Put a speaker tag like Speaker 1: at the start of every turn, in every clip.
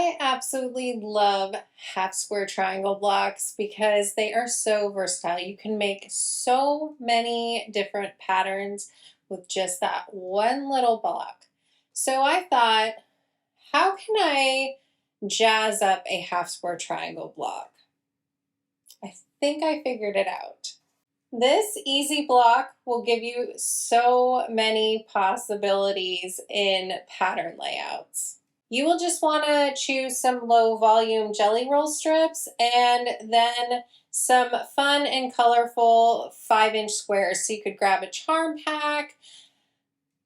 Speaker 1: I absolutely love half square triangle blocks because they are so versatile. You can make so many different patterns with just that one little block. So I thought, how can I jazz up a half square triangle block? I think I figured it out. This easy block will give you so many possibilities in pattern layouts. You will just want to choose some low volume jelly roll strips and then some fun and colorful 5-inch squares. So you could grab a charm pack.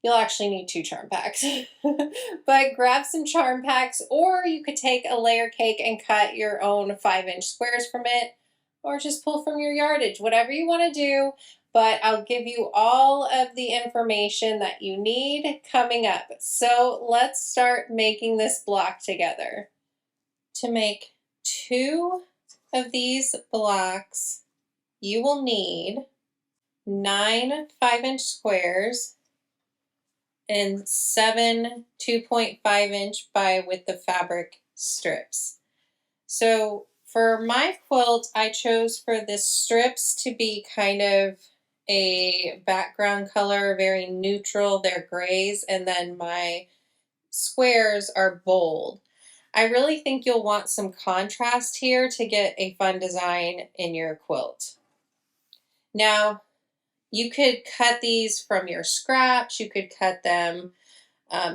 Speaker 1: You'll actually need 2 charm packs, but grab some charm packs, or you could take a layer cake and cut your own 5-inch squares from it, or just pull from your yardage, whatever you want to do. But I'll give you all of the information that you need coming up. So let's start making this block together. To make 2 of these blocks, you will need 9 5-inch squares and 7 2.5-inch by width of fabric strips. So for my quilt, I chose for the strips to be kind of a background color, very neutral. They're grays, and then my squares are bold. I really think you'll want some contrast here to get a fun design in your quilt. Now, you could cut these from your scraps, you could cut them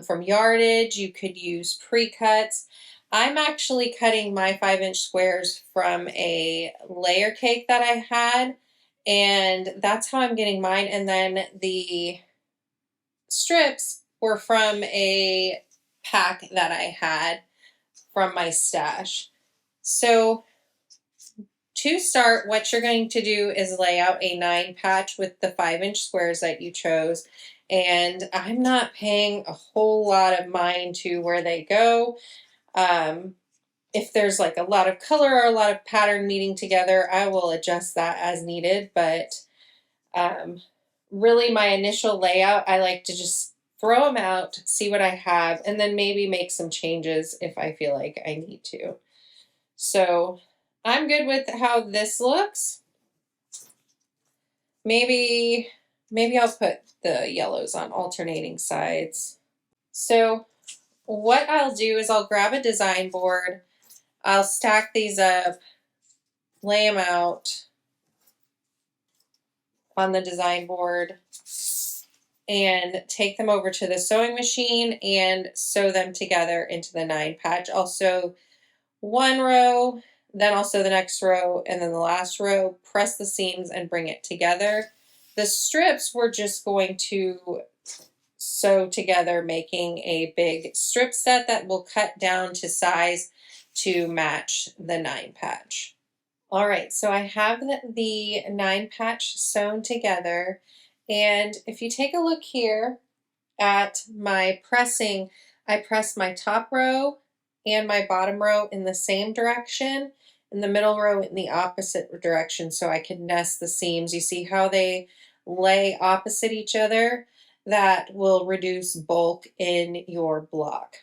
Speaker 1: from yardage, you could use pre-cuts. I'm actually cutting my 5-inch squares from a layer cake that I had, and that's how I'm getting mine. And then the strips were from a pack that I had from my stash. So to start, what you're going to do is lay out a 9 patch with the 5-inch squares that you chose. And I'm not paying a whole lot of mind to where they go. If there's like a lot of color or a lot of pattern meeting together, I will adjust that as needed. But really my initial layout, I like to just throw them out, see what I have, and then maybe make some changes if I feel like I need to. So I'm good with how this looks. Maybe I'll put the yellows on alternating sides. So what I'll do is I'll grab a design board, I'll stack these up, lay them out on the design board, and take them over to the sewing machine and sew them together into the 9 patch. I'll sew one row, then I'll sew the next row, and then the last row, press the seams and bring it together. The strips we're just going to sew together, making a big strip set that will cut down to size to match the 9 patch. All right, so I have the 9 patch sewn together, and if you take a look here at my pressing, I press my top row and my bottom row in the same direction, and the middle row in the opposite direction, so I can nest the seams. You see how they lay opposite each other? That will reduce bulk in your block.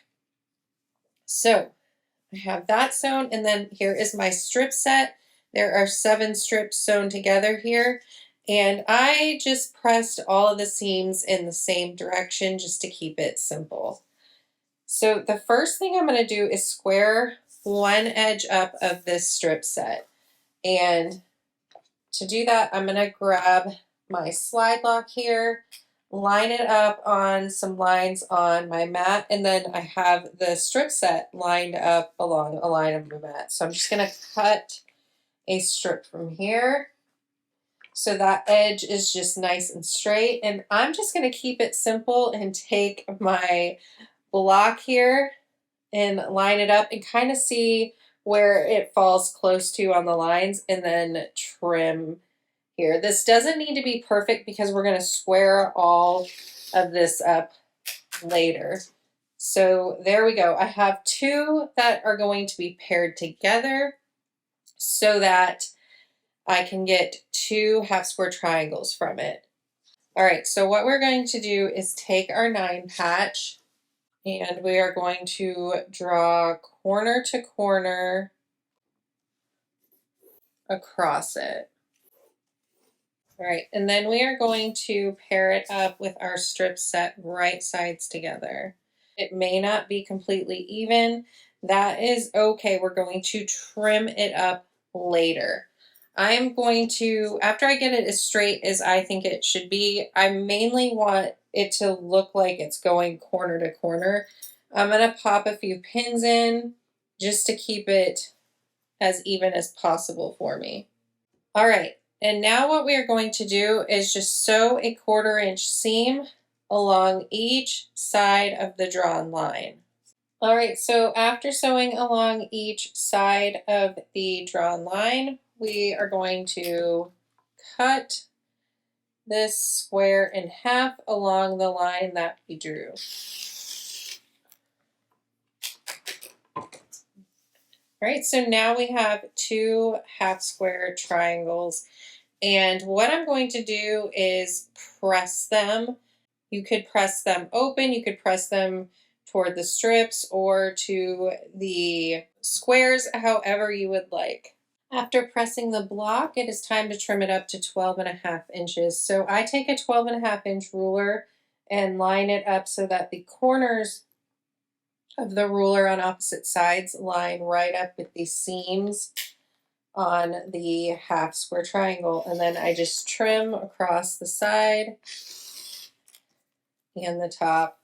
Speaker 1: So I have that sewn, and then here is my strip set. There are 7 strips sewn together here, and I just pressed all of the seams in the same direction just to keep it simple. So the first thing I'm going to do is square one edge up of this strip set, and to do that I'm going to grab my slide lock here, line it up on some lines on my mat, and then I have the strip set lined up along a line of the mat. So I'm just going to cut a strip from here so that edge is just nice and straight, and I'm just going to keep it simple and take my block here and line it up and kind of see where it falls close to on the lines, and then trim here. This doesn't need to be perfect because we're going to square all of this up later. So there we go. I have 2 that are going to be paired together so that I can get 2 half square triangles from it. All right, so what we're going to do is take our 9 patch And we are going to draw corner to corner across it. All right, and then we are going to pair it up with our strip set right sides together. It may not be completely even. That is okay. We're going to trim it up later. I'm going to, after I get it as straight as I think it should be, I mainly want it to look like it's going corner to corner. I'm going to pop a few pins in just to keep it as even as possible for me. All right, and now what we are going to do is just sew a 1/4 inch seam along each side of the drawn line. All right, so after sewing along each side of the drawn line, we are going to cut this square in half along the line that we drew. All right, so now we have 2 half square triangles, and what I'm going to do is press them. You could press them open, you could press them toward the strips or to the squares, however you would like. After pressing the block, it is time to trim it up to 12.5 inches. So I take a 12.5 inch ruler and line it up so that the corners of the ruler on opposite sides line right up with the seams on the half square triangle. And then I just trim across the side and the top.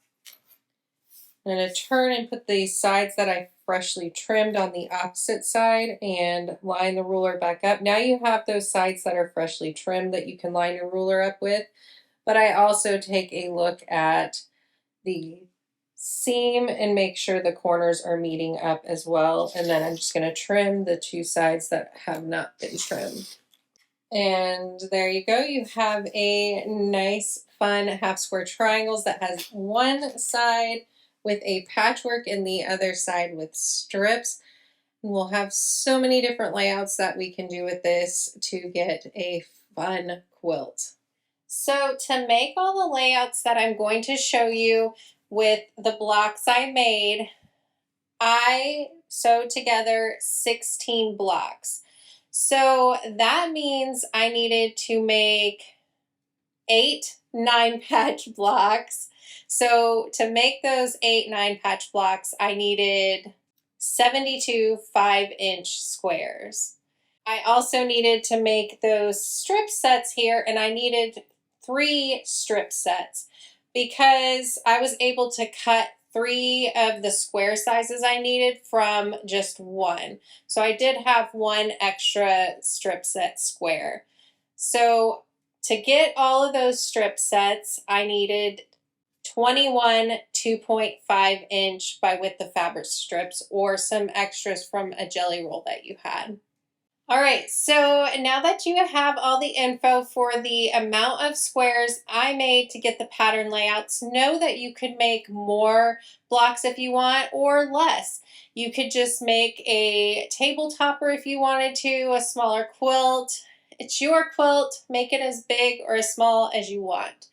Speaker 1: I'm going to turn and put the sides that I freshly trimmed on the opposite side and line the ruler back up. Now you have those sides that are freshly trimmed that you can line your ruler up with, but I also take a look at the seam and make sure the corners are meeting up as well. And then I'm just going to trim the 2 sides that have not been trimmed. And there you go. You have a nice, fun half square triangles that has one side with a patchwork and the other side with strips. And we'll have so many different layouts that we can do with this to get a fun quilt. So to make all the layouts that I'm going to show you with the blocks I made, I sewed together 16 blocks. So that means I needed to make 8 9-patch blocks. So to make those 8 9-patch blocks, I needed 72 5-inch squares. I also needed to make those strip sets here, and I needed 3 strip sets because I was able to cut 3 of the square sizes I needed from just 1. So I did have 1 extra strip set square. So to get all of those strip sets, I needed 21 2.5 inch by width of fabric strips or some extras from a jelly roll that you had. All right, so now that you have all the info for the amount of squares I made to get the pattern layouts, know that you could make more blocks if you want or less. You could just make a table topper if you wanted to, a smaller quilt. It's your quilt, make it as big or as small as you want.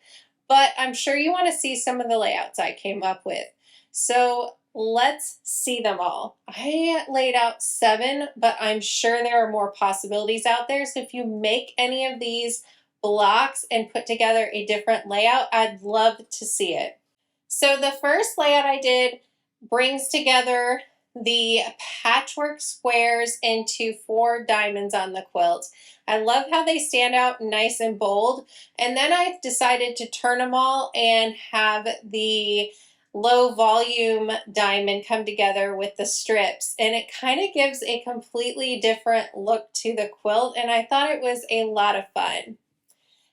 Speaker 1: But I'm sure you want to see some of the layouts I came up with. So let's see them all. I laid out 7, but I'm sure there are more possibilities out there. So if you make any of these blocks and put together a different layout, I'd love to see it. So the first layout I did brings together the patchwork squares into 4 diamonds on the quilt. I love how they stand out nice and bold. And then I decided to turn them all and have the low volume diamond come together with the strips, and it kind of gives a completely different look to the quilt, and I thought it was a lot of fun.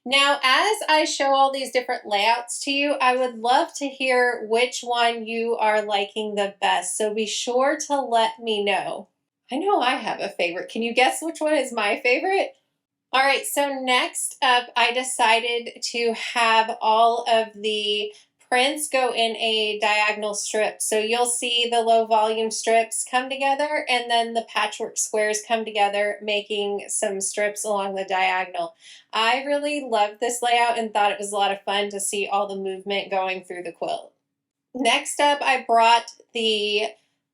Speaker 1: Now, as I show all these different layouts to you, I would love to hear which one you are liking the best, so be sure to let me know. I know I have a favorite. Can you guess which one is my favorite? All right, so next up, I decided to have all of the prints go in a diagonal strip. So you'll see the low volume strips come together and then the patchwork squares come together, making some strips along the diagonal. I really loved this layout and thought it was a lot of fun to see all the movement going through the quilt. Next up, I brought the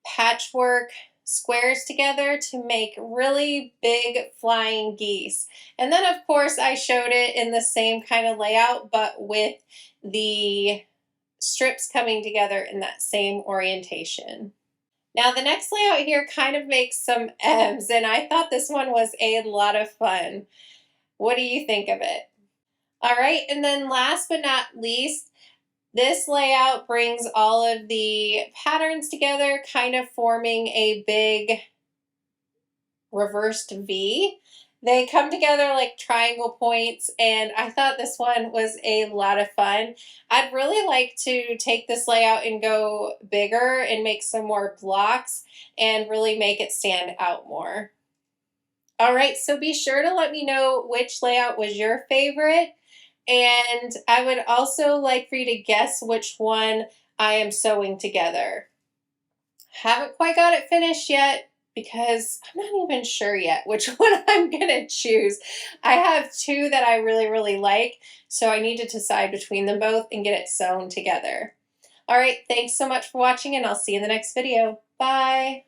Speaker 1: patchwork squares together to make really big flying geese. And then of course I showed it in the same kind of layout, but with the strips coming together in that same orientation. Now the next layout here kind of makes some M's, and I thought this one was a lot of fun. What do you think of it? All right, and then last but not least, this layout brings all of the patterns together, kind of forming a big reversed V. They come together like triangle points, and I thought this one was a lot of fun. I'd really like to take this layout and go bigger and make some more blocks and really make it stand out more. All right, so be sure to let me know which layout was your favorite. And I would also like for you to guess which one I am sewing together. Haven't quite got it finished yet because I'm not even sure yet which one I'm gonna choose. I have two that I really, really like, so I need to decide between them both and get it sewn together. All right, thanks so much for watching, and I'll see you in the next video. Bye.